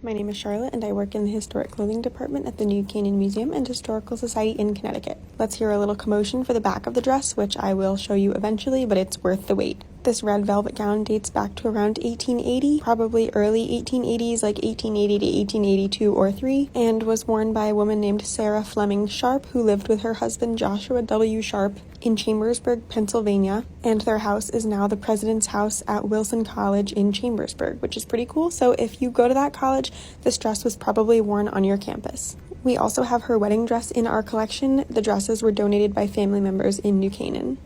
My name is Charlotte and I work in the Historic Clothing Department at the New Canaan Museum and Historical Society in Connecticut. Let's hear a little commotion for the back of the dress, which I will show you eventually, but it's worth the wait. This red velvet gown dates back to around 1880, probably early 1880s, like 1880 to 1882 or 3, and was worn by a woman named Sarah Fleming Sharp, who lived with her husband Joshua W. Sharp in Chambersburg, Pennsylvania, and their house is now the President's House at Wilson College in Chambersburg, which is pretty cool. So if you go to that college, this dress was probably worn on your campus. We also have her wedding dress in our collection. The dresses were donated by family members in New Canaan.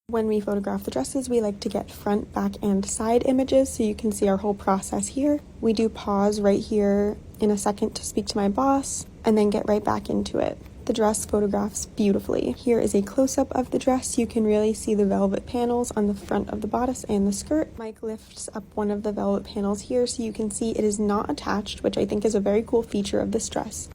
When we photograph the dresses, we like to get front, back, and side images so you can see our whole process here. We do pause right here in a second to speak to my boss, and then get right back into it. The dress photographs beautifully. Here is a close-up of the dress. You can really see the velvet panels on the front of the bodice and the skirt. Mike lifts up one of the velvet panels here so you can see it is not attached, which I think is a very cool feature of this dress.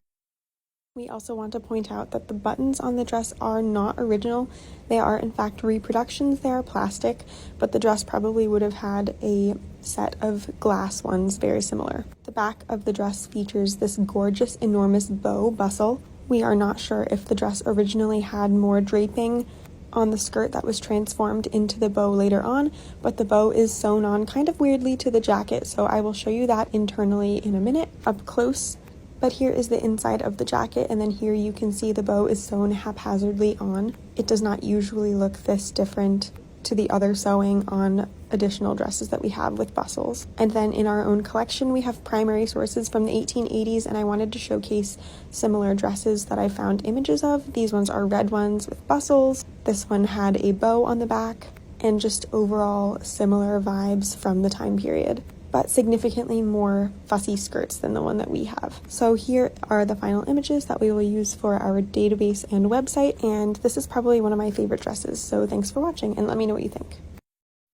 We also want to point out that the buttons on the dress are not original. They are in fact reproductions. They are plastic, but the dress probably would have had a set of glass ones very similar. The back of the dress features this gorgeous, enormous bow bustle. We are not sure if the dress originally had more draping on the skirt that was transformed into the bow later on, but the bow is sewn on kind of weirdly to the jacket, so I will show you that internally in a minute up close. But here is the inside of the jacket, and then here you can see the bow is sewn haphazardly on. It does not usually look this different to the other sewing on additional dresses that we have with bustles. And then in our own collection, we have primary sources from the 1880s, and I wanted to showcase similar dresses that I found images of. These ones are red ones with bustles. This one had a bow on the back, and just overall similar vibes from the time period, but significantly more fussy skirts than the one that we have. So here are the final images that we will use for our database and website, and this is probably one of my favorite dresses, so thanks for watching, and let me know what you think.